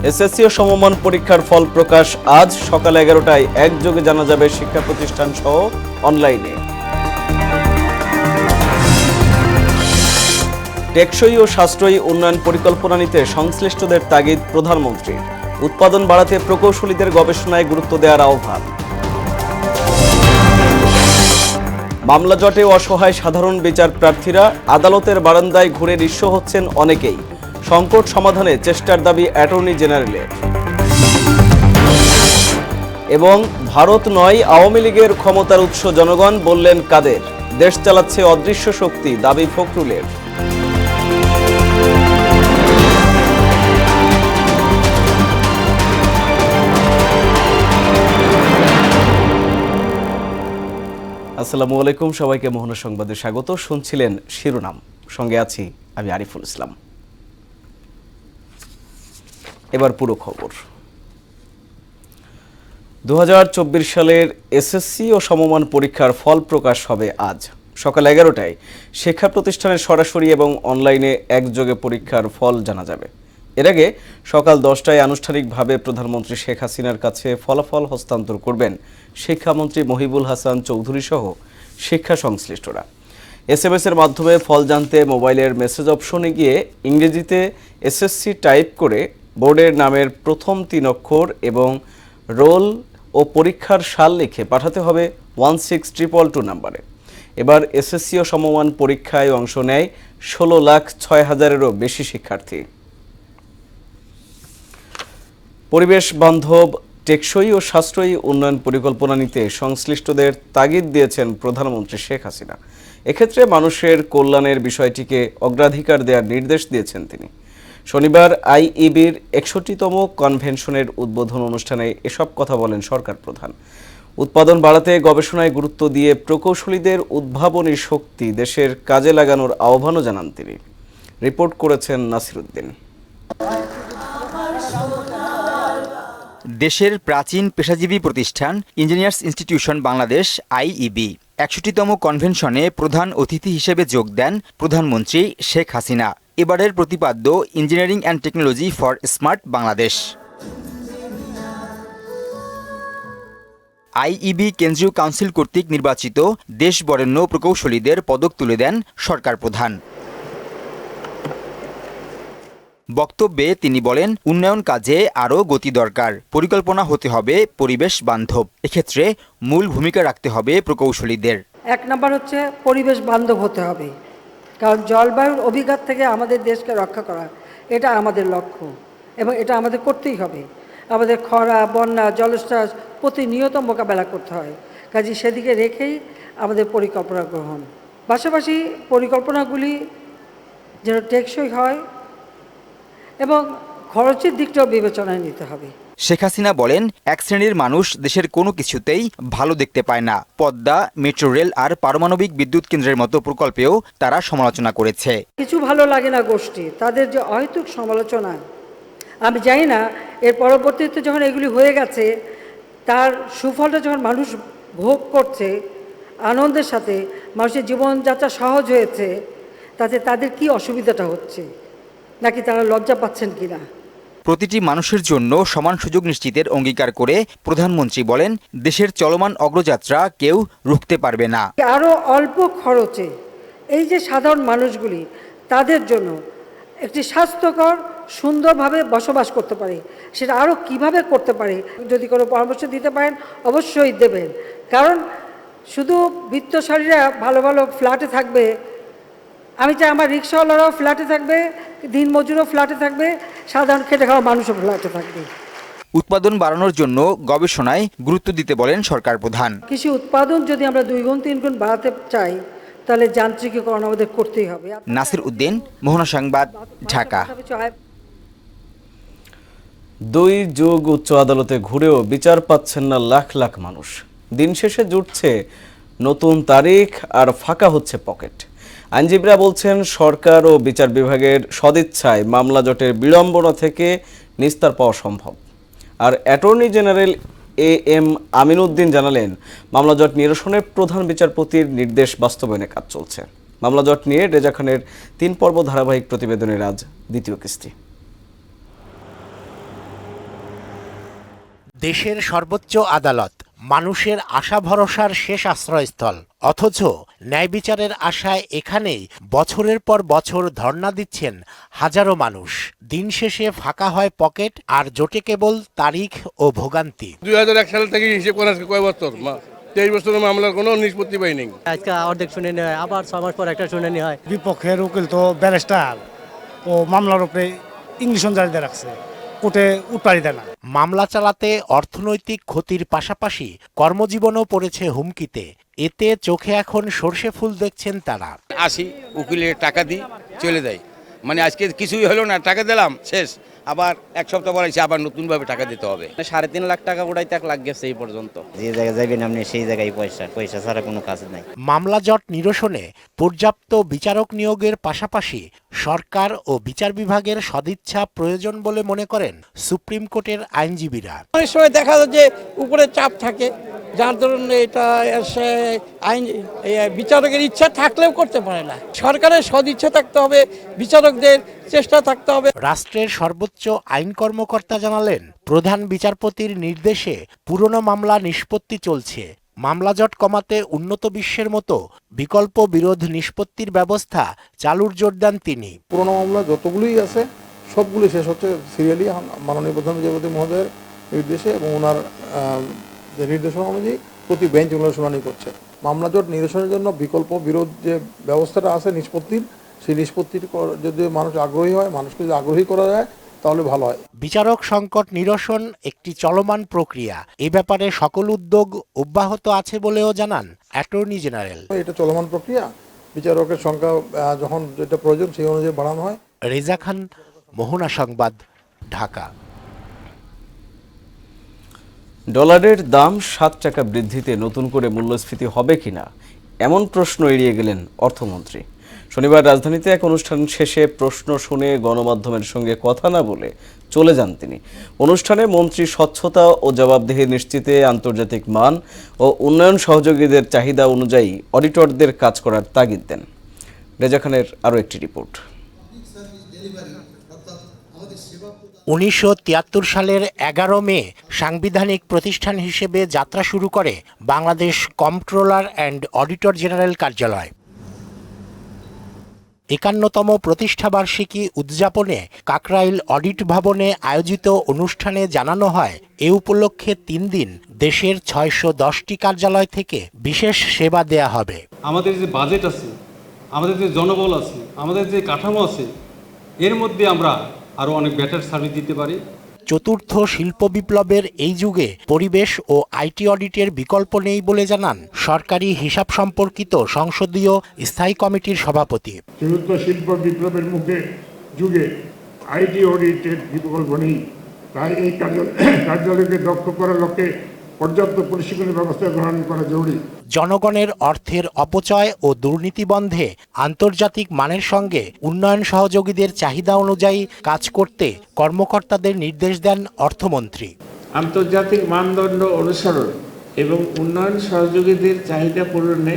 SSC ও সমমান পরীক্ষার ফল প্রকাশ আজ সকাল 11টায় একযোগে জানা যাবে শিক্ষা প্রতিষ্ঠান সহ অনলাইনে। টেকসই ও সাশ্রয়ী উন্নয়ন পরিকল্পনা নিতে সংশ্লিষ্টদের তাগিদ প্রধানমন্ত্রীর। উৎপাদন বাড়াতে প্রকৌশলীদের গবেষণায় গুরুত্ব দেওয়ার আহ্বান। মামলা জটে অসহায় সাধারণ বিচার প্রার্থীরা, আদালতের বারান্দায় ঘুরে নিঃস্ব হচ্ছেন অনেকেই। সংকট সমাধানে চেষ্টার দাবি অ্যাটর্নি জেনারেলের। এবং ভারত নয়, আওয়ামী লীগের ক্ষমতার উৎস জনগণ, বললেন কাদের। দেশ চালাচ্ছে অদৃশ্য শক্তি, দাবি ফখরুলের। আসসালামু আলাইকুম, সবাইকে মোহনা সংবাদে স্বাগত। শুনছিলেন শিরোনাম, সঙ্গে আছি আমি আরিফুল ইসলাম। এবার পুরো খবর। 2024 সালের এসএসসি ও সমমান পরীক্ষার ফল প্রকাশ হবে আজ সকাল 11টায়। শিক্ষা প্রতিষ্ঠানের সরাসরি এবং অনলাইনে একযোগে পরীক্ষার ফল জানা যাবে। এর আগে সকাল 10টায় আনুষ্ঠানিকভাবে প্রধানমন্ত্রী শেখ হাসিনার কাছে ফলাফল হস্তান্তর করবেন শিক্ষামন্ত্রী মহিবুল হাসান চৌধুরী সহ শিক্ষা সংশ্লিষ্টরা। এসএমএস-এর মাধ্যমে ফল জানতে মোবাইলের মেসেজ অপশনে গিয়ে ইংরেজিতে এসএসসি টাইপ করে বোর্ডের নামের প্রথম 3 অক্ষর এবং রোল ও পরীক্ষার সাল লিখে পাঠাতে হবে 16222 নম্বরে। এবার এসএসসি ও সমমান পরীক্ষায় অংশ নেয় 16,06,000-এরও বেশি শিক্ষার্থী। পরিবেশ বান্ধব, টেকসই ও সাশ্রয়ী উন্নয়ন পরিকল্পনা নিতে সংশ্লিষ্টদের তাগিদ দিয়েছেন প্রধানমন্ত্রী শেখ হাসিনা। এক্ষেত্রে মানুষের কল্যাণের বিষয়টিকে অগ্রাধিকার দেওয়ার নির্দেশ দিয়েছেন তিনি। শনিবার আইইবির 61তম কনভেনশনের উদ্বোধন অনুষ্ঠানে এসব কথা বলেন সরকার প্রধান। উৎপাদন বাড়াতে গবেষণায় গুরুত্ব দিয়ে প্রকৌশলীদের উদ্ভাবনী শক্তি দেশের কাজে লাগানোর আহ্বানও জানান তিনি। রিপোর্ট করেছেন নাসির উদ্দিন। দেশের প্রাচীন পেশাজীবী প্রতিষ্ঠান ইঞ্জিনিয়ার্স ইনস্টিটিউশন বাংলাদেশ আইইবি 61তম কনভেনশনে প্রধান অতিথি হিসেবে যোগ দেন প্রধানমন্ত্রী শেখ হাসিনা। এবারের প্রতিপাদ্য engineering and technology for smart Bangladesh. IEB কেন্দ্রীয় কাউন্সিল কর্তৃক নির্বাচিত দেশ বরেণ্য প্রকৌশলীদের পদক তুলে দেন সরকার প্রধান। বক্তব্যে তিনি বলেন, উন্নয়ন কাজে আরও গতি দরকার। পরিকল্পনা হতে হবে পরিবেশ বান্ধব। এক্ষেত্রে মূল ভূমিকা রাখতে হবে প্রকৌশলীদের। 1 নম্বর হচ্ছে পরিবেশ বান্ধব হতে হবে, কারণ জলবায়ুর অভিঘাত থেকে আমাদের দেশকে রক্ষা করা এটা আমাদের লক্ষ্য এবং এটা আমাদের করতেই হবে। আমাদের খরা, বন্যা, জলোচ্ছ্বাস প্রতিনিয়ত মোকাবেলা করতে হয়। কাজে সেদিকে রেখেই আমাদের পরিকল্পনা গ্রহণ, পাশাপাশি পরিকল্পনাগুলি যেন টেকসই হয় এবং খরচের দিকটাও বিবেচনায় নিতে হবে। শেখ হাসিনা বলেন, এক শ্রেণীর মানুষ দেশের কোনো কিছুতেই ভালো দেখতে পায় না। পদ্মা, মেট্রো রেল আর পারমাণবিক বিদ্যুৎ কেন্দ্রের মতো প্রকল্পেও তারা সমালোচনা করেছে। কিছু ভালো লাগে না গোষ্ঠী, তাদের যে অহেতুক সমালোচনা, আমি জানি না এর পরবর্তীতে যখন এগুলি হয়ে গেছে তার সুফলটা যখন মানুষ ভোগ করছে আনন্দের সাথে, মানুষের জীবনযাত্রা সহজ হয়েছে, তাতে তাদের কি অসুবিধাটা হচ্ছে, নাকি তারা লজ্জা পাচ্ছেন কিনা। প্রতিটি মানুষের জন্য সমান সুযোগ নিশ্চিতের অঙ্গীকার করে প্রধানমন্ত্রী বলেন, দেশের চলমান অগ্রযাত্রা কেউ রুখতে পারবে না। আরও অল্প খরচে এই যে সাধারণ মানুষগুলি, তাদের জন্য একটি স্বাস্থ্যকর সুন্দরভাবে বসবাস করতে পারে, সেটা আরও কিভাবে করতে পারে, যদি কোনো পরামর্শ দিতে পারেন অবশ্যই দেবেন। কারণ শুধু বিত্তশালীরা ভালো ভালো ফ্ল্যাটে থাকবে, আমি চাই আমার রিক্সাওয়ালারাও ফ্ল্যাটে থাকবে, দিনমজুরও ফ্ল্যাটে থাকবে, সাধারণ খেটে খাওয়া মানুষও ফ্ল্যাটে থাকবে। উৎপাদন বাড়ানোর জন্য গবেষণায় গুরুত্ব দিতে বলেন সরকার প্রধান। কৃষি উৎপাদন যদি আমরা 2 গুণ 3 গুণ বাড়াতে চাই, তাহলে যান্ত্রিকীকরণ আমাদের করতেই হবে। নাসির উদ্দিন, মোহনা সংবাদ, ঢাকা। 2 যুগ উচ্চ আদালতে ঘুরেও বিচার পাচ্ছেন না লাখ লাখ মানুষ। দিন শেষে জুটছে নতুন তারিখ আর ফাঁকা হচ্ছে পকেট। আইনজীবীরা বলছেন, সরকার ও বিচার বিভাগের সদিচ্ছায় মামলা জটের বিড়ম্বনা থেকে নিস্তার পাওয়া সম্ভব। আর attorney general am Amin Uddin জানালেন, মামলা জট নিরসনে প্রধান বিচারপতির নির্দেশ বাস্তবায়নে কাজ চলছে। মামলা জট নিয়ে রেজা খানের 3 পর্ব ধারাবাহিক প্রতিবেদনের আজ দ্বিতীয় কিস্তি। দেশের সর্বোচ্চ আদালত, মানুষের আশা ভরসার শেষ আশ্রয়স্থল, অথচ ন্যায় বিচারের আশায় এখানেই বছরের পর বছর ধর্ণা দিচ্ছেন হাজারো মানুষ। দিন শেষে ফাঁকা হয় পকেট, আর জোটে কেবল তারিখ ও ভোগান্তি। 2001 সাল থেকে হিসেব করা কয় বছর, 23 বছরের মামলার কোনো নিষ্পত্তি পাইনি। আজকে অর্ধেক শুনানি হয়, আবার 6 মাস পর একটা শুনানি হয়। বিপক্ষের উকিল তো ব্যারিস্টার, ও মামলার উপরে ইংলিশ জারি দিয়ে রাখছে, কোর্টে উৎপারি দেয় না। মামলা চালাতে অর্থনৈতিক ক্ষতির পাশাপাশি কর্মজীবনও পড়েছে হুমকিতে। এতে চোখে এখন সর্ষে ফুল দেখছেন তারা। আসি, উকিলের টাকা দিই, চলে যাই। মানে আজকে কিছুই হলো না, টাকা দিলাম, শেষ। আবার এক সপ্তাহ পর এসে আবার নতুনভাবে টাকা দিতে হবে। 3.5 লাখ টাকা উঠাইতে লাগ গেছে এই পর্যন্ত। যে জায়গায় যাবেন আপনি সেই জায়গায় পয়সা ছাড়া কোনো কাজ নাই। মামলা জট নিরসনে পর্যাপ্ত বিচারক নিয়োগের পাশাপাশি সরকার ও বিচার বিভাগের সদিচ্ছা প্রয়োজন বলে মনে করেন সুপ্রিম কোর্টের আইনজীবীরা। অনেক সময় দেখা যায় যে উপরে চাপ থাকে, যার ধরুন এটা আইন বিচারকের ইচ্ছা থাকলেও করতে পারে না। সরকারের সদিচ্ছা থাকতে হবে, বিচারকদের চেষ্টা থাকতে হবে। রাষ্ট্রের সর্বোচ্চ আইন কর্মকর্তা জানালেন, প্রধান বিচারপতির নির্দেশে পুরনো মামলা নিষ্পত্তি চলছে। মামলা জট কমাতে উন্নত বিশ্বের মতো বিকল্প বিরোধ নিষ্পত্তির ব্যবস্থা চালুর জোর দেন তিনি। পুরনো মামলা যতগুলোই আছে সবগুলো শেষ হচ্ছে সিরিয়ালি মাননীয় প্রধান বিচারপতি মহোদয়ের নির্দেশে এবং ওনার যে নির্দেশনা অনুযায়ী প্রতি বেঞ্চ ওনার শুনানি করছে। মামলা জট নিরসনের জন্য বিকল্প বিরোধ যে ব্যবস্থাটা আছে নিষ্পত্তির, সেই নিষ্পত্তির যদি মানুষ আগ্রহী হয়, মানুষকে যদি আগ্রহী করা যায় তাহলে ভালো হয়। বিচারক সংকট নিরসন একটি চলমান প্রক্রিয়া। এ ব্যাপারে সকল উদ্যোগ অব্যাহত আছে বলেও জানান অ্যাটর্নি জেনারেল। এটা চলমান প্রক্রিয়া, বিচারকের সংখ্যা যখন যেটা প্রয়োজন সেই অনুযায়ী বাড়ানো হয়। রেজা খান, মোহনা সংবাদ, ঢাকা। ডলারের দাম 7 টাকা বৃদ্ধিতে নতুন করে মূল্যস্ফীতি হবে কিনা এমন প্রশ্ন এড়িয়ে গেলেন অর্থমন্ত্রী। শনিবার রাজধানীতে এক অনুষ্ঠান শেষে প্রশ্ন শুনে গণমাধ্যমের সঙ্গে কথা না বলে চলে যান তিনি। অনুষ্ঠানে মন্ত্রী স্বচ্ছতা ও জবাবদিহি নিশ্চিতে আন্তর্জাতিক মান ও উন্নয়ন সহযোগীদের চাহিদা অনুযায়ী অডিটরদের কাজ করার তাগিদ দেন। রেজা খানের আরও একটি রিপোর্ট। 1973 সালের 11 মে সাংবিধানিক প্রতিষ্ঠান হিসেবে যাত্রা শুরু করে Bangladesh comptroller and auditor general কার্যালয়। 51তম প্রতিষ্ঠাবার্ষিকী উদযাপনে কাকরাইল অডিট ভবনে আয়োজিত অনুষ্ঠানে জানানো হয়, এ উপলক্ষে 3 দিন দেশের 610টি কার্যালয় থেকে বিশেষ সেবা দেয়া হবে। আমাদের যে বাজেট আছে, আমাদের যে জনবল আছে, আমাদের যে কাঠামো আছে, এর মধ্যে আমরা আরো অনেক বেটার সার্ভিস দিতে পারি। চতুর্থ শিল্প বিপ্লবের এই যুগে পরিবেশ ও আইটি অডিটের বিকল্প নেই বলে জানান সরকারি হিসাব সম্পর্কিত সংসদীয় স্থায়ী কমিটির সভাপতি। চতুর্থ শিল্প বিপ্লবের যুগে আইটি অডিটের বিকল্প নেই, তাই এই কার্যালয়কে দক্ষ করার লক্ষ্যে পর্যাপ্ত প্রশিক্ষণের ব্যবস্থা গ্রহণ করা জরুরি। জনগণের অর্থের অপচয় ও দুর্নীতি বন্ধে আন্তর্জাতিক মানের সঙ্গে উন্নয়ন সহযোগীদের চাহিদা অনুযায়ী কাজ করতে কর্মকর্তাদের নির্দেশ দেন অর্থমন্ত্রী। আন্তর্জাতিক মানদণ্ড অনুসরণ এবং উন্নয়ন সহযোগীদের চাহিদা পূরণে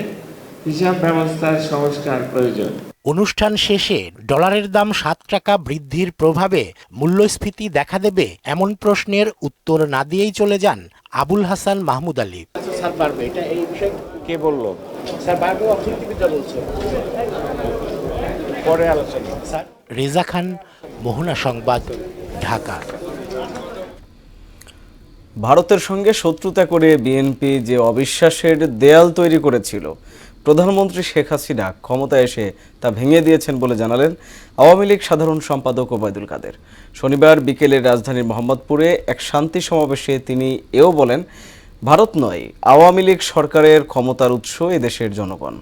হিসাব ব্যবস্থার সংস্কার প্রয়োজন। অনুষ্ঠান শেষে ডলারের দাম 7 টাকা বৃদ্ধির প্রভাবে মূল্যস্ফীতি দেখা দেবে এমন প্রশ্নের উত্তর না দিয়েই চলে যান আবুল হাসান মাহমুদ আলী। স্যার বাড়বে, এটা এই বিষয়ে কে বললো? স্যার বাড়বে, অর্থনীতিবিদরা বলছে, পরে আলোচনা। স্যার রেজা খান, মোহনা সংবাদ, ঢাকা। ভারতের সঙ্গে শত্রুতা করে বিএনপি যে অবিশ্বাসের দেয়াল তৈরি করেছিল, প্রধানমন্ত্রী শেখ হাসিনা ক্ষমতায় এসে তা ভেঙে দিয়েছেন বলে জানালেন আওয়ামী লীগ সাধারণ সম্পাদক ওবায়দুল কাদের। শনিবার বিকেলে রাজধানীর মোহাম্মদপুরে এক শান্তি সমাবেশে তিনি এও বলেন, ভারত নয়, আওয়ামী লীগ সরকারের ক্ষমতার উৎস এদেশের জনগণ।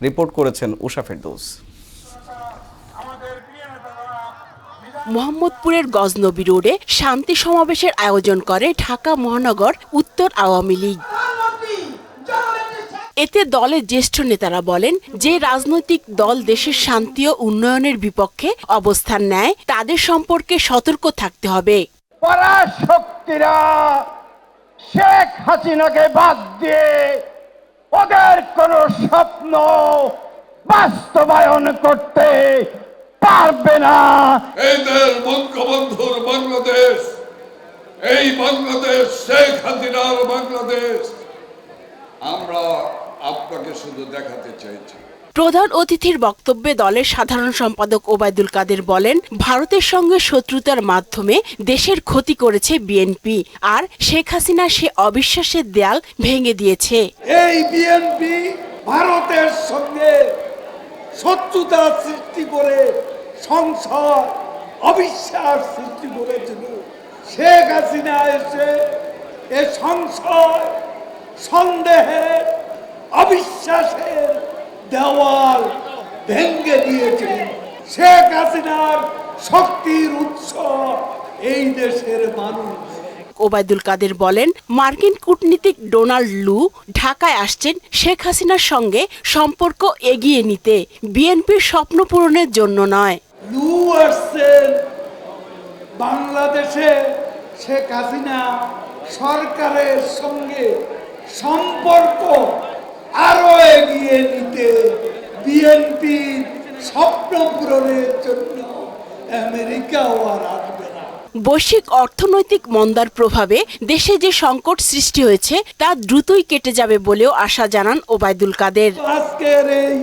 রিপোর্ট করেছেন উষা ফেরদৌস। মোহাম্মদপুরের গজনবী রোডে শান্তি সমাবেশের আয়োজন করে ঢাকা মহানগর উত্তর আওয়ামী লীগ। এতে দলের জ্যেষ্ঠ নেতারা বলেন, যে রাজনৈতিক দল দেশের শান্তি ও উন্নয়নের বিপক্ষে অবস্থান নেয় তাদের সম্পর্কে সতর্ক থাকতে হবে। পরাশক্তিরা শেখ হাসিনাকে বাদ দিয়ে ওদের কোন স্বপ্ন বাস্তবায়ন করতে পারবে না। এই দেশ বঙ্গবন্ধুর বাংলাদেশ, এই বাংলাদেশ শেখ হাসিনার বাংলাদেশ আমরা আপনাকে শুধু দেখাতে চাইছি। প্রধান অতিথির বক্তব্যে দলের সাধারণ সম্পাদক ওবায়দুল কাদের বলেন, ভারতের সঙ্গে শত্রুতার মাধ্যমে দেশের ক্ষতি করেছে বিএনপি, আর শেখ হাসিনা সে অবিশ্বাসের দেয়াল ভেঙে দিয়েছে। এই বিএনপি ভারতের সঙ্গে শত্রুতা সৃষ্টি করে সংশয় অবিশ্বাস সৃষ্টি করেছিল। শেখ হাসিনা এসে এ সংশয় সন্দেহের অবিশ্বাসের দেওয়াল ভেঙে দিয়েছেন। শেখ হাসিনার শক্তির উৎস এই দেশের মানুষ। ওবায়দুল কাদের বলেন, মার্কিন কূটনীতিক ডোনাল্ড লু ঢাকায় আসছেন শেখ হাসিনার সঙ্গে সম্পর্ক এগিয়ে নিতে, বিএনপির স্বপ্ন পূরণের জন্য নয়। লু আসছেন বাংলাদেশে শেখ হাসিনা সরকারের সঙ্গে সম্পর্ক আরো এগিয়ে নিতে, বিএনপির স্বপ্ন পূরণের জন্য আমেরিকাও আর আসবে না। বৈশ্বিক অর্থনৈতিক মন্দার প্রভাবে দেশে যে সংকট সৃষ্টি হয়েছে তা দ্রুতই কেটে যাবে বলেও আশা জানান ওবায়দুল কাদের। আজকের এই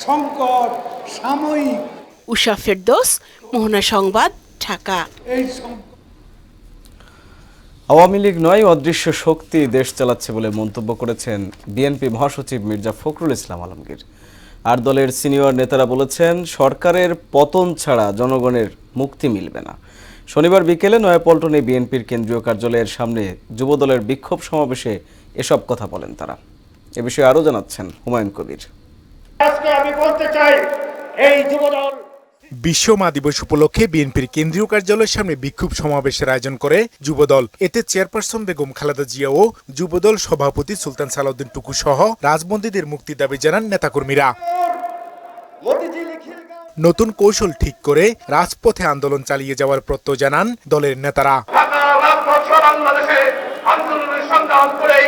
সংকট সাময়িক। উষা ফেরদৌস, মোহনা সংবাদ, ঢাকা। আওয়ামী লীগ নয়, অদৃশ্য শক্তি দেশ চালাচ্ছে বলে মন্তব্য করেছেন বিএনপি মহাসচিব মির্জা ফখরুল ইসলাম আলমগীর। আর দলের সিনিয়র নেতারা বলেছেন, সরকারের পতন ছাড়া জনগণের মুক্তি মিলবে না। শনিবার বিকেলে নয়াপল্টনে বিএনপির কেন্দ্রীয় কার্যালয়ের সামনে যুবদলের বিক্ষোভ সমাবেশে এসব কথা বলেন তারা। এ বিষয়ে আরও জানাচ্ছেন হুমায়ুন কবির। আজকে আমি বলতে চাই, এই যুবদল বিশ্ব মা দিবস উপলক্ষে বিএনপির কেন্দ্রীয় কার্যালয়ের সামনে বিক্ষোভ সমাবেশের আয়োজন করে যুবদল। এতে চেয়ারপারসন বেগম খালেদা জিয়া ও যুবদল সভাপতি সুলতান সালাউদ্দিন টুকু সহ রাজবন্দীদের মুক্তি দাবি জানান নেতাকর্মীরা। নতুন কৌশল ঠিক করে রাজপথে আন্দোলন চালিয়ে যাওয়ার প্রত্যয় জানান দলের নেতারা। আন্দোলনের সংগ্রাম করেই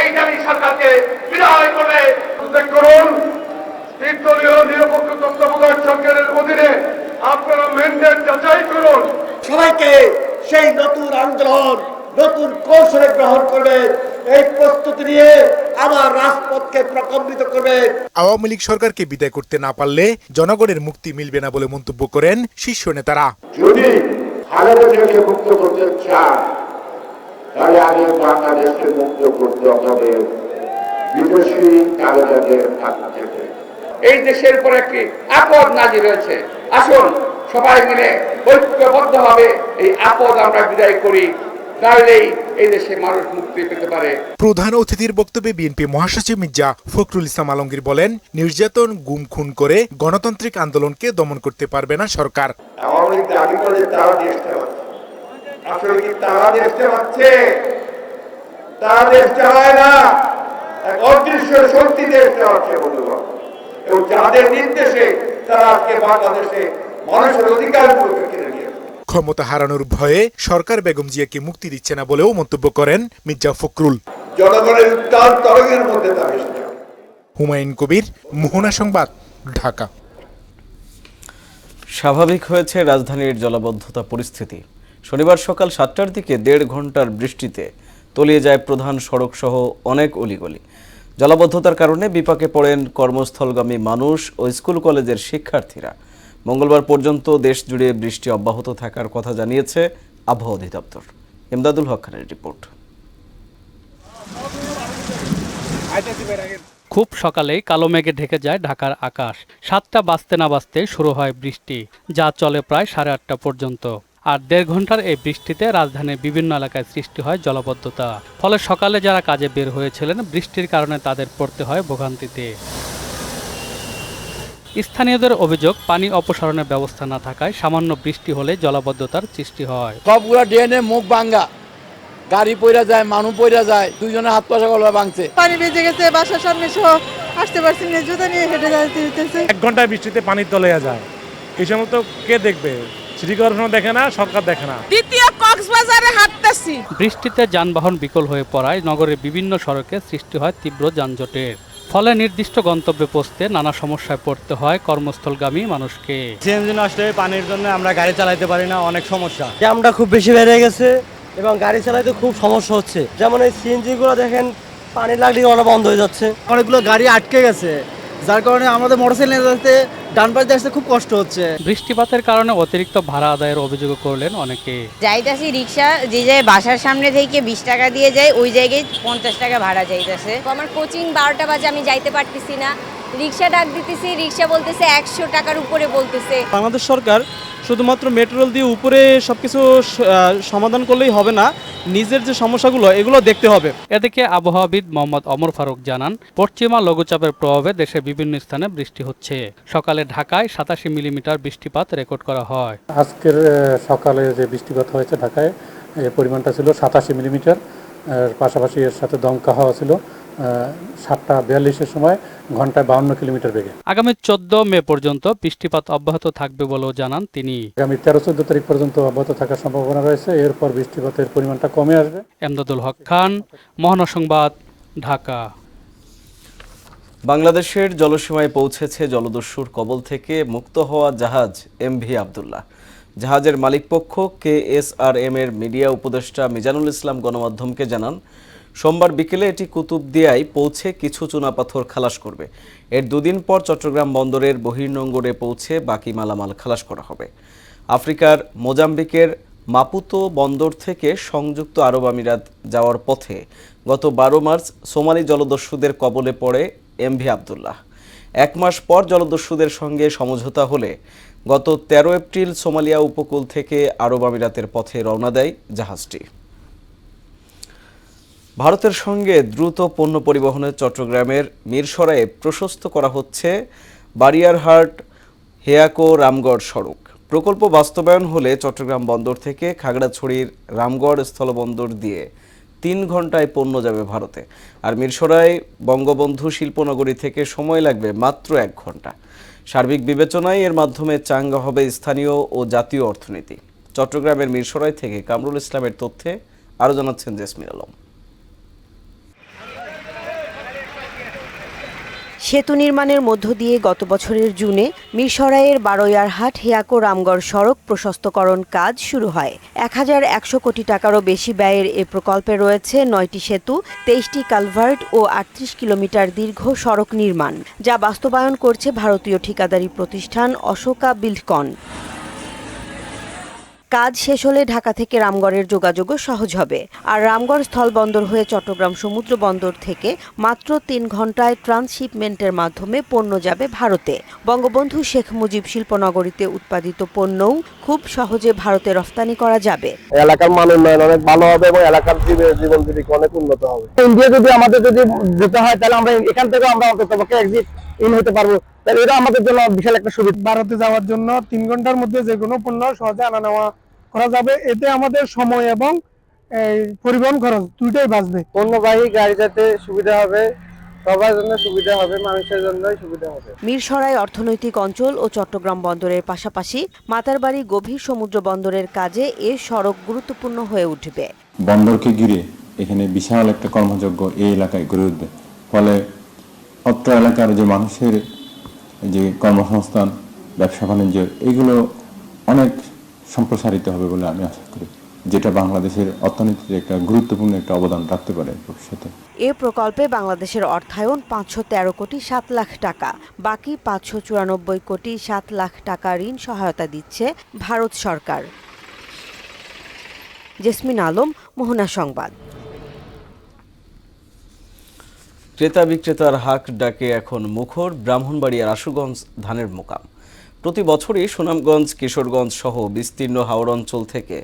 এই দাবি সরকারকে বিদায় করে নিরপেক্ষ তত্ত্বাবধায়ক সরকারের অধীনে আপনারা ম্যান্ডেট যাচাই করুন। সবাইকে সেই নতুন আন্দোলন নতুন কৌশলে গ্রহণ করবে, এই প্রস্তুতি নিয়ে আবার রাজপথকে প্রকম্পিত করবে। আওয়ামী লীগ সরকারকে বিদায় করতে না পারলে জনগণের মুক্তি মিলবে না বলে মন্তব্য করেন শীর্ষ নেতারা। যদি খালেদা জিয়াকে মুক্ত করতে চান, তাহলে আগে বাংলাদেশকে মুক্ত করতে হবে বিদেশি কাগজাদের হাত থেকে। এই দেশের উপর একটি আপদ নাজির হয়েছে, আসুন সবাই মিলে ঐক্যবদ্ধভাবে এই আপদ আমরা বিদায় করি, তাহলেই এই দেশে মানুষ মুক্তি পেতে পারে। প্রধান অতিথির বক্তব্যে বিএনপি মহাসচিব মির্জা ফখরুল ইসলাম আলমগীর বলেন, নির্যাতন, গুম খুন করে গণতান্ত্রিক আন্দোলনকে দমন করতে পারবে না সরকার। আওয়ামী লীগ দাবি করে তারা দেশ চালাচ্ছে, আসলে কি তারা দেশ চালাচ্ছে? তারা দেশ চালায় না, এক অদৃশ্য শক্তি দেশ চালাচ্ছে বন্ধুগণ, এবং যাদের নির্দেশে তারা আজকে বাংলাদেশে মানুষের অধিকারগুলোকে কেড়ে নিয়েছে। ক্ষমতা হারানোর ভয়ে সরকার বেগম জিয়াকে মুক্তি দিচ্ছে না বলেও মন্তব্য করেন মির্জা ফখরুল। জনগণের উত্তাল তরঙ্গের মধ্যে তা ভেসে। হুমায়ুন কবির, মোহনা সংবাদ, ঢাকা। স্বাভাবিক হয়েছে রাজধানীর জলাবদ্ধতা পরিস্থিতি। শনিবার সকাল 7টার দিকে 1.5 ঘন্টার বৃষ্টিতে তলিয়ে যায় প্রধান সড়ক সহ অনেক অলিগলি। জলাবদ্ধতার কারণে বিপাকে পড়েন কর্মস্থলগামী মানুষ ও স্কুল কলেজের শিক্ষার্থীরা। মঙ্গলবার পর্যন্ত দেশ জুড়ে বৃষ্টি অব্যাহত থাকার কথা জানিয়েছে আবহাওয়া অধিদপ্তর। ইমদাদুল হক খানের রিপোর্ট। খুব সকালেই কালো মেঘে ঢেকে যায় ঢাকার আকাশ। 7টা বাজতে না বাজতে শুরু হয় বৃষ্টি, যা চলে প্রায় 8:30 পর্যন্ত। আর 1.5 ঘন্টার এই বৃষ্টিতে রাজধানীর বিভিন্ন এলাকায় সৃষ্টি হয় জলাবদ্ধতা। ফলে সকালে যারা কাজে বের হয়েছিলেন, বৃষ্টির কারণে তাদের পড়তে হয় ভোগান্তিতে। স্থানীয়দের অভিযোগ, পানি অপসারণের ব্যবস্থা না থাকায় সামান্য বৃষ্টি হলে জলাবদ্ধতার সৃষ্টি হয়। সবগুলা ড্রেনে মুখ ভাঙ্গা, গাড়ি পইরা যায়, মানুষ পইরা যায়, দুইজনের হাত পয়সা গলা ভাঙছে। পানি বেজে গেছে, বাসার সামনে সহ আসতে পারছি না, জুতা নিয়ে হেঁটে যাইতেছে। 1 ঘন্টা বৃষ্টিতে পানি তলে যায়, এই সময় তো কে দেখবে? সিটি কর্পোরেশন দেখে না, সরকার দেখে না। দ্বিতীয় কক্সবাজারে হাঁটতেছি। বৃষ্টিতে যানবাহন বিকল হয়ে পড়ায় নগরের বিভিন্ন সড়কে সৃষ্টি হয় তীব্র যানজটের। ফলে নির্দিষ্ট গন্তব্যে পৌঁছতে নানা সমস্যায় পড়তে হয় কর্মস্থলগামী মানুষকে। সিএনজি নষ্ট হয়ে পানির জন্য আমরা গাড়ি চালাতে পারি না, অনেক সমস্যা। জ্যামটা খুব বেশি বেড়ে গেছে, এবং গাড়ি চালাইতে খুব সমস্যা হচ্ছে। যেমন এই সিএনজিগুলো দেখেন পানি লাগলে ওরা বন্ধ হয়ে যাচ্ছে, অনেকগুলো গাড়ি আটকে গেছে, যার কারণে আমাদের মোটরসাইকেল নিতে ডান পাশে আসতে খুব কষ্ট হচ্ছে। বৃষ্টিপাতের কারণে অতিরিক্ত ভাড়া আদায়ের অভিযোগ করলেন অনেকে। যাইতাছি রিক্সা যে যায় বাসার সামনে থেকে 20 টাকা দিয়ে যায়, ওই জায়গায় 50 টাকা ভাড়া যাইতেছে। আমার কোচিং 12টা বাজে, আমি যাইতে পারতেছি না, রিক্সা ডাক দিতেছি, রিক্সা বলতেছে 100 টাকার উপরে বলতেছে। বাংলাদেশ সরকার শুধুমাত্র মেট্রো রেল দিয়ে উপরে সবকিছু সমাধান করলেই হবে না, নিজের যে সমস্যাগুলো এগুলো দেখতে হবে। এদিকে আবহাওয়াবিদ মোহাম্মদ ওমর ফারুক জানান, পশ্চিমা লঘুচাপের প্রভাবে দেশের বিভিন্ন স্থানে বৃষ্টি হচ্ছে। সকালে ঢাকায় 87 মিলিমিটার বৃষ্টিপাত রেকর্ড করা হয়। আজকের সকালে যে বৃষ্টিপাত হয়েছে ঢাকায়, এর পরিমাণটা ছিল 87 মিলিমিটার। পাশাপাশি এর সাথে দমকা হাওয়া ছিল 7:42 সময় ঘন্টায় 52 কিলোমিটার বেগে। আগামী 14 মে পর্যন্ত বৃষ্টিপাত অব্যাহত থাকবে বলেও জানান তিনি। আগামী 13-14 তারিখ পর্যন্ত অব্যাহত থাকার সম্ভাবনা রয়েছে, এরপর বৃষ্টিপাতের পরিমাণটা কমে আসবে। এমদাদুল হক খান, মহানগর সংবাদ, ঢাকা। বাংলাদেশের জলসীমায় পৌঁছেছে জলদস্যুর কবল থেকে মুক্ত হওয়া জাহাজ এমভি আবদুল্লাহ। জাহাজের মালিকপক্ষ KSRM এর মিডিয়া উপদেষ্টা মিজানুল ইসলাম গণমাধ্যমকে জানান, সোমবার বিকেলে এটি কুতুবদিয়ায় পৌঁছে কিছু চুনাপাথর খালাস করবে। এর দুদিন পর চট্টগ্রাম বন্দরের বহির্নোঙরে পৌঁছে বাকি মালামাল খালাস করা হবে। আফ্রিকার মোজাম্বিকের মাপুতো বন্দর থেকে সংযুক্ত আরব আমিরাত যাওয়ার পথে গত 12 মার্চ সোমালি জলদস্যুদের কবলে পড়ে এমভি আবদুল্লাহ। 1 মাস পর জলদস্যুদের সঙ্গে সমঝোতা হলে গত 13 এপ্রিল সোমালিয়া উপকূল থেকে আরব আমিরাতের পথে রওনা দেয় জাহাজটি। ভারতের সঙ্গে দ্রুত পণ্য পরিবহনে চট্টগ্রামের মিরসরাইয়ে প্রশস্ত করা হচ্ছে বারিয়ারহাট হেয়াকো রামগড় সড়ক। প্রকল্প বাস্তবায়ন হলে চট্টগ্রাম বন্দর থেকে খাগড়াছড়ির রামগড় স্থলবন্দর দিয়ে 3 ঘন্টায় পণ্য যাবে ভারতে। আর মিরসরাই বঙ্গবন্ধু শিল্পনগরী থেকে সময় লাগবে মাত্র 1 ঘন্টা। সার্বিক বিবেচনায় এর মাধ্যমে চাঙ্গা হবে স্থানীয় ও জাতীয় অর্থনীতি। চট্টগ্রামের মিরসরাই থেকে কামরুল ইসলামের তথ্যে আরও জানাচ্ছেন জেসমিন আলম। সেতু নির্মাণের মধ্য দিয়ে গত বছরের জুনে মিরসরাইয়ের বারৈয়ারহাট হেয়াকো রামগড় সড়ক প্রশস্তকরণ কাজ শুরু হয়। 1100 কোটি টাকারও বেশি ব্যয়ের এ প্রকল্পে রয়েছে 9টি সেতু, 23টি কালভার্ট ও 38 কিলোমিটার দীর্ঘ সড়ক নির্মাণ, যা বাস্তবায়ন করছে ভারতীয় ঠিকাদারি প্রতিষ্ঠান অশোকা বিল্ডকন। কাজ শেষ হলে ঢাকা থেকে রামগড়ের যোগাযোগও সহজ হবে। আর রামগড় স্থলবন্দর হয়ে চট্টগ্রাম সমুদ্র বন্দর থেকে মাত্র 3 ঘন্টায় ট্রান্সশিপমেন্টের মাধ্যমে পণ্য যাবে ভারতে। বঙ্গবন্ধু শেখ মুজিব শিল্পনগরীতে উৎপাদিত পণ্যও খুব সহজে ভারতে রফতানি করা যাবে। এলাকার মান উন্নয়ন অনেক ভালো হবে এবং এলাকার জীবন জীবিকা অনেক উন্নত হবে। ইন্ডিয়া যদি আমাদের যদি যেতে হয়, তাহলে আমরা এখান থেকে আমরা অন্ততপক্ষে এক্সিট ইন হতে পারবো। তাহলে এটা আমাদের জন্য বিশাল একটা সুবিধা। ভারতে যাওয়ার জন্য 3 ঘন্টার মধ্যে যে কোনো পণ্য সহজে আনা নেওয়া করা যাবে। এতে আমাদের সময় এবং পরিবহন খরচ দুইটাই বাঁচবে। পণ্যবাহী গাড়ি যাতে সুবিধা হবে, সবার জন্য সুবিধা হবে, মানুষের জন্যই সুবিধা হবে। মিরসরাই অর্থনৈতিক অঞ্চল ও চট্টগ্রাম বন্দরের পাশাপাশি মাতারবাড়ি গভীর সমুদ্র বন্দরের কাজে এ সড়ক গুরুত্বপূর্ণ হয়ে উঠবে। বন্দরকে ঘিরে এখানে বিশাল একটা কর্মযজ্ঞ এই এলাকায় গড়ে উঠবে। ফলে অত্র এলাকার যে মানুষের যে কর্মসংস্থান, ব্যবসা বাণিজ্য, এগুলো অনেক সম্প্রসারিত হবে বলে আমি আশা করি, যেটা বাংলাদেশের অর্থনীতিতে একটা গুরুত্বপূর্ণ একটা অবদান রাখতে পারে ভবিষ্যতে। এ প্রকল্পে বাংলাদেশের অর্থায়ন 513 কোটি 7 লাখ টাকা, বাকি 594 কোটি 7 লাখ টাকা ঋণ সহায়তা দিচ্ছে ভারত সরকার। জেসমিন আলম, মোহনা সংবাদ। ক্রেতা বিক্রেতার হাক ডাকে এখন মুখর ব্রাহ্মণবাড়িয়ার আশুগঞ্জ ধানের মোকাম। প্রতি বছরই সুনামগঞ্জ, কিশোরগঞ্জ সহ বিস্তীর্ণ হাওড় অঞ্চল থেকে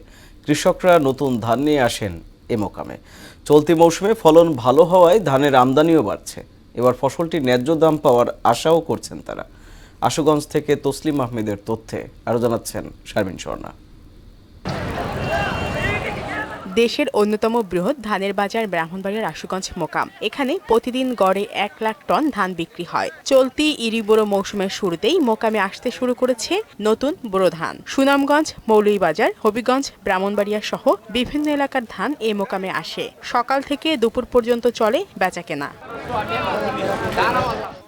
কৃষকরা নতুন ধান নিয়ে আসেন এ মোকামে। চলতি মৌসুমে ফলন ভালো হওয়ায় ধানের আমদানিও বাড়ছে। এবার ফসলটি ন্যায্য দাম পাওয়ার আশাও করছেন তারা। আশুগঞ্জ থেকে তসলিম আহমেদের তথ্যে আরও জানাচ্ছেন শারমিন স্বর্ণা। দেশের অন্যতম বৃহৎ ধানের বাজার ব্রাহ্মণবাড়িয়ার আশুগঞ্জ মোকাম। এখানে প্রতিদিন গড়ে 1 লাখ টন ধান বিক্রি হয়। চলতি ইরি বোরো মৌসুমের শুরুতেই মোকামে আসতে শুরু করেছে নতুন বোরো ধান। সুনামগঞ্জ, মৌলভীবাজার, হবিগঞ্জ, ব্রাহ্মণবাড়িয়া সহ বিভিন্ন এলাকার ধান এ মোকামে আসে। সকাল থেকে দুপুর পর্যন্ত চলে বেচাকেনা।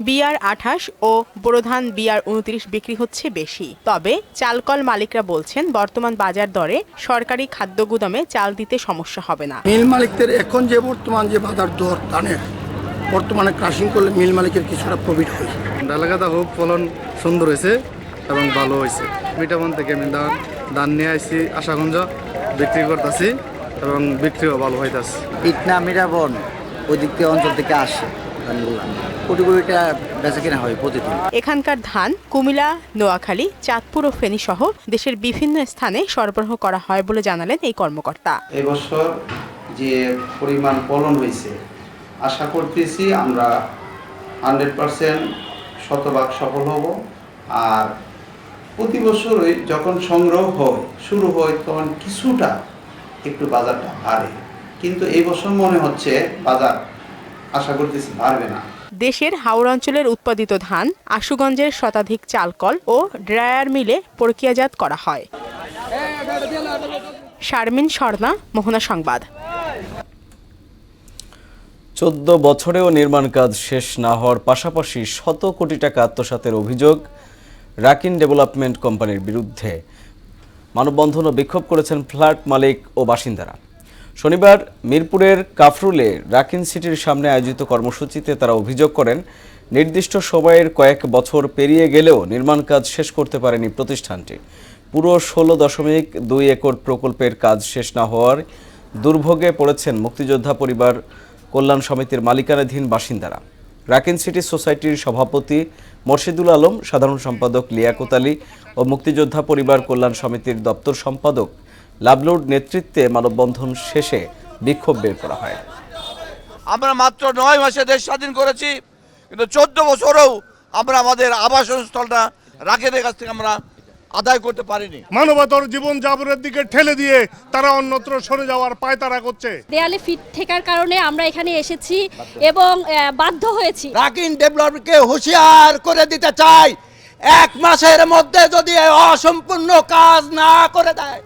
BR 28 ও বোরো ধান BR 29 বিক্রি হচ্ছে বেশি। তবে চালকল মালিকরা বলছেন বর্তমান বাজার দরে সরকারি খাদ্য গুদামে চাল দিতে সমস্যা হবে না। মিল মালিকদের এখন যে বর্তমান যে বাজার দর ধানের বর্তমানে ক্রাশিং করলে মিল মালিকের কিছুটা প্রফিট হয়। এলাকাটা খুব ফলন সুন্দর হয়েছে এবং ভালো হয়েছে। মিঠাবন থেকে আমি ধান নিয়ে আসছি আশাগঞ্জ, বিক্রি করতেছি এবং বিক্রিও ভালো হইতেছে। ইটনা মিঠাবন ওই দিক থেকে অঞ্চল থেকে আসে ধানগুলো, কোটি কোটিটা বেচা কিনা হয় প্রতিদিন। এখানকার ধান কুমিল্লা, নোয়াখালী, চাঁদপুর ও ফেনী সহ দেশের বিভিন্ন স্থানে সরবরাহ করা হয় বলে জানালেন এই কর্মকর্তা। এবছর যে পরিমাণ ফলন হয়েছে আশা করতেছি আমরা 100% শতভাগ সফল হব। আর প্রতি বছরই যখন সংগ্রহ শুরু হয় তখন কিছুটা একটু বাজারটা বাড়ে, কিন্তু এই বছর মনে হচ্ছে বাজার আশা করতেছি বাড়বে না। দেশের হাওড়া অঞ্চলের উৎপাদিত ধান আশুগঞ্জের শতাধিক চালকল ও ড্রায়ার মিলে প্রক্রিয়াজাত করা হয়। শারমিন স্বর্ণা, মোহনা সংবাদ। 14 বছরেও নির্মাণ কাজ শেষ না হওয়ার পাশাপাশি শত কোটি টাকা আত্মসাতের অভিযোগ রাকিন ডেভেলপমেন্ট কোম্পানির বিরুদ্ধে মানববন্ধন ও বিক্ষোভ করেছেন ফ্ল্যাট মালিক ও বাসিন্দারা। শনিবার মিরপুরের কাফরুলে রাকিন সিটির সামনে আয়োজিত কর্মসূচিতে তারা অভিযোগ করেন নির্দিষ্ট সময়ের কয়েক বছর পেরিয়ে গেলেও নির্মাণ কাজ শেষ করতে পারেনি প্রতিষ্ঠানটি। পুরো 16.2 একর প্রকল্পের কাজ শেষ না হওয়ার দুর্ভোগে পড়েছেন মুক্তিযোদ্ধা পরিবার কল্যাণ সমিতির মালিকানাধীন বাসিন্দারা। রাকিন সিটি সোসাইটির সভাপতি মোর্শেদুল আলম, সাধারণ সম্পাদক লিয়াকত আলী ও মুক্তিযোদ্ধা পরিবার কল্যাণ সমিতির দপ্তর সম্পাদক লাবলুর নেতৃত্বে মানববন্ধন শেষে বিক্ষোভ বের করা হয়। আমরা মাত্র 9 মাসে দেশ স্বাধীন করেছি, কিন্তু 14 বছরেও আমরা আমাদের আবাসন স্থলটা রাকিনের কাছ থেকে আমরা আদায় করতে পারিনি। মানবতার জীবন যাপনের দিকে ঠেলে দিয়ে তারা অন্যত্র সরে যাওয়ার পায়তারা করছে। দেয়ালে ফিট ঠেকার কারণে আমরা এখানে এসেছি এবং বাধ্য হয়েছি। রাকিন ডেভেলপকে হুঁশিয়ার করে দিতে চাই, 1 মাসের মধ্যে যদি অসম্পূর্ণ কাজ না করে দেয়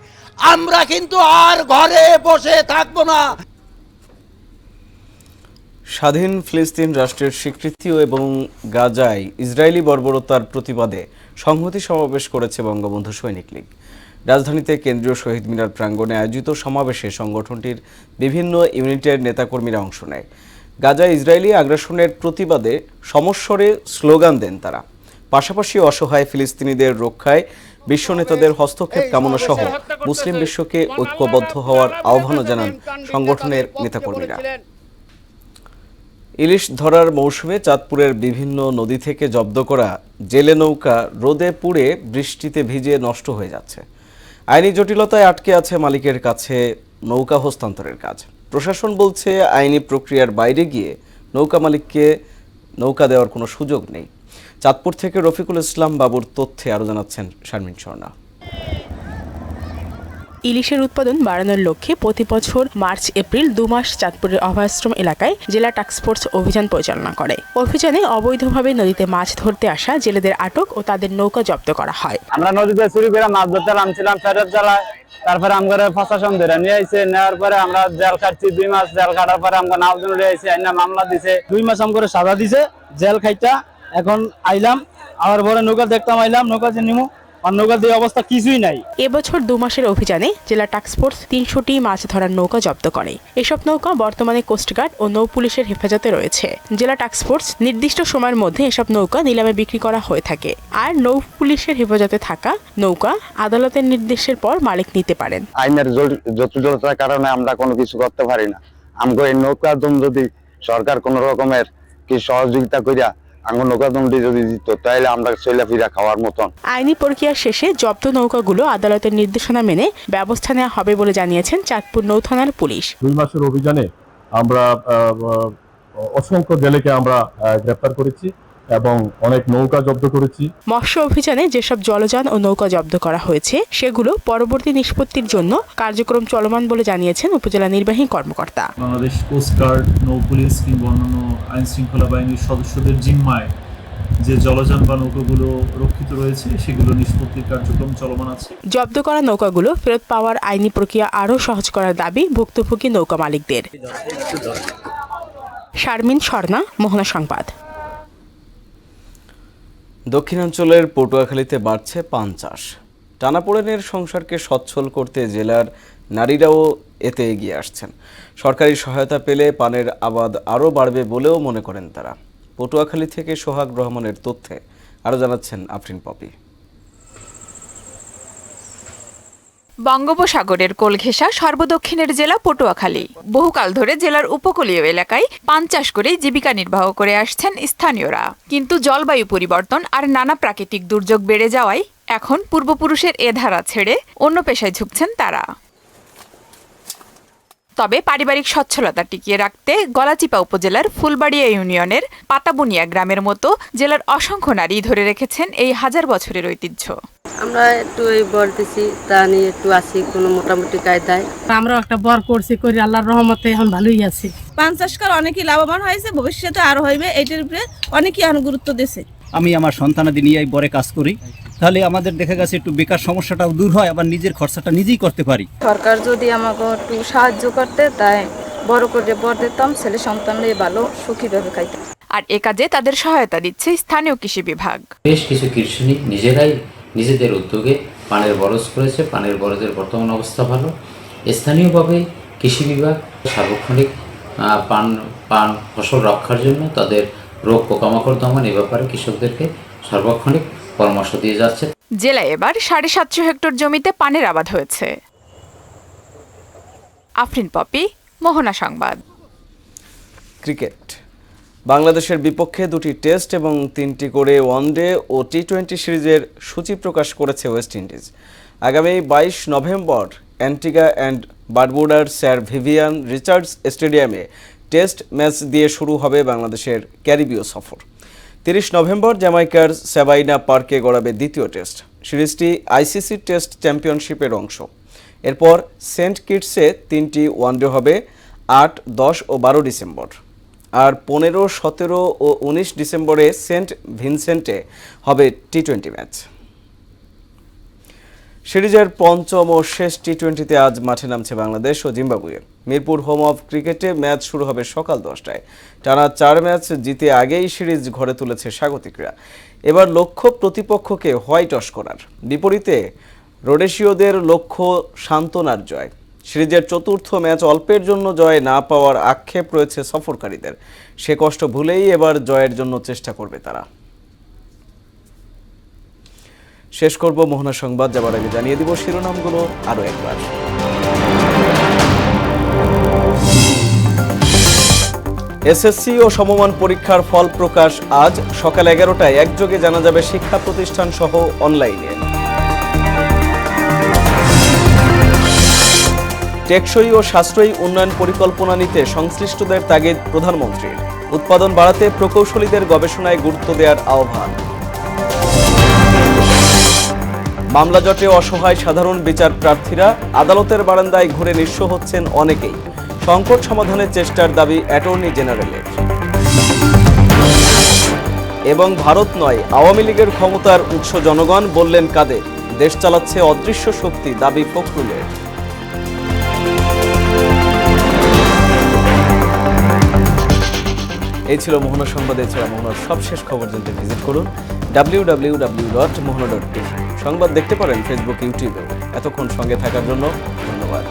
আমরা কিন্তু আর ঘরে বসে থাকবো না। স্বাধীন ফিলিস্তিন রাষ্ট্রের স্বীকৃতি এবং গাজায় ইসরায়েলি বর্বরতার প্রতিবাদে সংহতি সমাবেশ করেছে বঙ্গবন্ধু সৈনিক লীগ। রাজধানীতে কেন্দ্রীয় শহীদ মিনার প্রাঙ্গণে আয়োজিত সমাবেশে সংগঠনটির বিভিন্ন ইউনিটের নেতাকর্মীরা অংশ নেয়। গাজায় ইসরায়েলি আগ্রাসনের প্রতিবাদে সমস্বরে স্লোগান দেন তারা। পাশাপাশি অসহায় ফিলিস্তিনিদের রক্ষায় বিশ্ব নেতাদের হস্তক্ষেপ কামনা সহ মুসলিম বিশ্বকে ঐক্যবদ্ধ হওয়ার আহ্বানও জানান সংগঠনের নেতাকর্মীরা। ইলিশ ধরার মৌসুমে চাঁদপুরের বিভিন্ন নদী থেকে জব্দ করা জেলে নৌকা রোদে পুড়ে বৃষ্টিতে ভিজে নষ্ট হয়ে যাচ্ছে। আইনি জটিলতায় আটকে আছে মালিকের কাছে নৌকা হস্তান্তরের কাজ। প্রশাসন বলছে আইনি প্রক্রিয়ার বাইরে গিয়ে নৌকা মালিককে নৌকা দেওয়ার কোনো সুযোগ নেই। চাঁদপুর থেকে রফিকুল ইসলাম বাবুর তথ্যে আরও জানাচ্ছেন শারমিন স্বর্ণা। ইলিশের উৎপাদন বাড়ানোর লক্ষ্যে প্রতি বছর মার্চ এপ্রিল 2 মাস চাঁদপুরের অভয়াশ্রম এলাকায় জেলা টাস্কফোর্স অভিযান পরিচালনা করে। অভিযানে অবৈধভাবে নদীতে মাছ ধরতে আসা জেলেদের আটক ও তাদের নৌকা জব্দ করা হয়। আমরা নদীতে চুরি করে মাছ ধরতে নামছিলাম ফেরত জ্বালায়, তারপরে আমরা প্রশাসন ধরে নিয়ে আইছে, নেওয়ার পরে আমরা জেল কাটছি 2 মাস। জেল কাটার পরে আমরা নাওজন উঠে আইছি, আইনা মামলা দিছে, 2 মাস আমগরে সাজা দিছে জেল খাইটা। এখন আইলাম আবার বড় নৌকা দেখতাম, আইলাম নৌকা যে নিমু অবস্থা কিছুই নাই। এবছর 2 মাসের অভিযানে জেলা টাস্কফোর্স 300টি মাছ ধরার নৌকা জব্দ করে। এসব নৌকা বর্তমানে কোস্টগার্ড ও নৌ পুলিশের হেফাজতে রয়েছে। জেলা টাস্কফোর্স নির্দিষ্ট সময়ের মধ্যে এসব নৌকা নিলামে বিক্রি করা হয়ে থাকে। আর নৌ পুলিশের হেফাজতে থাকা নৌকা আদালতের নির্দেশের পর মালিক নিতে পারেন। আইনের জটিলতার কারণে আমরা কোনো কিছু করতে পারি না। আমগো এই নৌকা যদি সরকার কোন রকমের কি সহযোগিতা করিয়া আইনি প্রক্রিয়া শেষে জব্দ নৌকাগুলো আদালতের নির্দেশনা মেনে ব্যবস্থা নেওয়া হবে বলে জানিয়েছেন চাঁদপুর নৌ থানার পুলিশ। 2 মাসের অভিযানে আমরা অসংখ্য জেলেকে আমরা গ্রেফতার করেছি এবং অনেক নৌকা জব্দ করেছি। মৎস্য অভিযানে যেসব জলযান ও নৌকা জব্দ করা হয়েছে সেগুলো পরবর্তী নিষ্পত্তির জন্য কার্যক্রম চলমান বলে জানিয়েছেন উপজেলা নির্বাহী কর্মকর্তা। বাংলাদেশ কোস্টগার্ড, নৌ পুলিশ কিংবা অন্যান্য আইন শৃঙ্খলা বাহিনীর সদস্যদের জিম্মায় যে জলযান বা নৌকাগুলো রক্ষিত রয়েছে সেগুলো নিষ্পত্তির কার্যক্রম চলমান আছে। জব্দ করা নৌকাগুলো ফেরত পাওয়ার আইনি প্রক্রিয়া আরও সহজ করার দাবি ভুক্তভোগী নৌকা মালিকদের। শারমিন স্বর্ণা, মোহনা সংবাদ। দক্ষিণাঞ্চলের পটুয়াখালীতে বাড়ছে পান চাষ। টানাপোড়েনের সংসারকে সচ্ছল করতে জেলার নারীরাও এতে এগিয়ে আসছেন। সরকারি সহায়তা পেলে পানের আবাদ আরও বাড়বে বলেও মনে করেন তারা। পটুয়াখালী থেকে সোহাগ রহমানের তথ্যে আরও জানাচ্ছেন আফরিন পপি। বঙ্গোপসাগরের কোল ঘেঁষা সর্বদক্ষিণের জেলা পটুয়াখালী। বহুকাল ধরে জেলার উপকূলীয় এলাকায় পান চাষ করে জীবিকা নির্বাহ করে আসছেন স্থানীয়রা। কিন্তু জলবায়ু পরিবর্তন আর নানা প্রাকৃতিক দুর্যোগ বেড়ে যাওয়ায় এখন পূর্বপুরুষের এ ধারা ছেড়ে অন্য পেশায় ঝুঁকছেন তারা। তবে পারিবারিক সচ্ছলতা টিকিয়ে রাখতে গলাচিপা উপজেলার ফুলবাড়িয়া ইউনিয়নের পাতাবুনিয়া গ্রামের মতো জেলার অসংখ্য নারী ধরে রেখেছেন এই হাজার বছরের ঐতিহ্য। আমরা একটু এই বর দিছি, তা নিয়ে একটু আসি কোনো মোটামুটি কায়দায়। আমরা একটা বর করছি, করি আল্লাহর রহমতে এখন ভালোই আছি। পান চাষ করে অনেকেই লাভবান হয়েছে, ভবিষ্যতে আরো হইবে, এইটার উপরে অনেকেই এখন গুরুত্ব দিয়েছে। আমি আমার সন্তানাদি নিয়ে এই বরে কাজ করি, তাহলে আমাদের দেখা গেছে একটু বেকার সমস্যাটাও দূর হয়, আবার নিজের খরচাটা নিজেই করতে পারি। সরকার যদি আমাকে একটু সাহায্য করতে, তাই বড় করে বর দিতাম, ছেলে সন্তানরাই ভালো সুখীভাবে খাইতে। আর এ কাজে তাদের সহায়তা দিচ্ছে স্থানীয় কৃষি বিভাগ। বেশ কিছু কৃষক নিজেরাই নিজেদের উদ্যোগে পানের বরজ করেছে। পানের বরজের বর্তমান অবস্থা ভালো। স্থানীয়ভাবে কৃষি বিভাগ সার্বক্ষণিক পান ফসল রক্ষার জন্য তাদের রোগ পোকামাকড় দমন এ ব্যাপারে কৃষকদেরকে সার্বক্ষণিক পরামর্শ দিয়ে যাচ্ছে। জেলায় এবার 750 হেক্টর জমিতে পানের আবাদ হয়েছে। আফরিন পপি, মোহনা সংবাদ। ক্রিকেট। বাংলাদেশের বিপক্ষে 2টি টেস্ট এবং 3টি করে ওয়ানডে ও টি-20 সিরিজের সূচি প্রকাশ করেছে ওয়েস্ট ইন্ডিজ। আগামী 22 নভেম্বর অ্যান্টিগা অ্যান্ড বারবুডার স্যার ভিভিয়ান রিচার্ডস স্টেডিয়ামে টেস্ট ম্যাচ দিয়ে শুরু হবে বাংলাদেশের ক্যারিবীয় সফর। 30 নভেম্বর জ্যামাইকার সাভাইনা পার্কে গড়াবে দ্বিতীয় টেস্ট। সিরিজটি আইসিসি টেস্ট চ্যাম্পিয়নশিপের অংশ। এরপর সেন্ট কিটসে 3টি ওয়ানডে হবে 8, 10 ও 12 ডিসেম্বর। আর 15, 17 ও 19 ডিসেম্বরে সেন্ট ভিনসেন্টে হবে টি-20 ম্যাচ। সিরিজের পঞ্চম ও শেষ টি-20তে আজ মাঠে নামছে বাংলাদেশ ও জিম্বাবুয়ে। মিরপুর হোম অফ ক্রিকেটে ম্যাচ শুরু হবে সকাল 10টায়। টানা 4 ম্যাচ জিতে আগেই সিরিজ ঘরে তুলেছে স্বাগতিকরা। এবার লক্ষ্য প্রতিপক্ষকে হোয়াইট ওয়াশ করার। বিপরীতে রোডেশীয়দের লক্ষ্য সান্ত্বনার জয়। সিরিজের চতুর্থ ম্যাচ অল্পের জন্য জয় না পাওয়ার আক্ষেপ রয়েছে সফরকারীদের। সে কষ্ট ভুলেই এবার জয়ের জন্য চেষ্টা করবে তারা। শেষ করব মোহনা সংবাদ, যাবার আগে জানিয়ে দিব শিরোনামগুলো আরও একবার। এসএসসি ও সমমান পরীক্ষার ফল প্রকাশ আজ সকাল 11টায়। একযোগে জানা যাবে শিক্ষা প্রতিষ্ঠান সহ অনলাইনে। টেকসই ও সাশ্রয়ী উন্নয়ন পরিকল্পনা নিতে সংশ্লিষ্টদের তাগিদ প্রধানমন্ত্রীর। উৎপাদন বাড়াতে প্রকৌশলীদের গবেষণায় গুরুত্ব দেওয়ার আহ্বান। মামলা জটে অসহায় সাধারণ বিচার প্রার্থীরা। আদালতের বারান্দায় ঘুরে নিঃস্ব হচ্ছেন অনেকেই। সংকট সমাধানের চেষ্টার দাবি অ্যাটর্নি জেনারেলের। এবং ভারত নয়, আওয়ামী লীগের ক্ষমতার উৎস জনগণ, বললেন কাদের। দেশ চালাচ্ছে অদৃশ্য শক্তি, দাবি ফখরুলের। এই ছিল মোহনা সংবাদ। এছাড়া মোহনার সবশেষ খবর জানতে ভিজিট করুন www.mohana.tv। সংবাদ দেখতে পারেন ফেসবুক, ইউটিউবে। এতক্ষণ সঙ্গে থাকার জন্য ধন্যবাদ।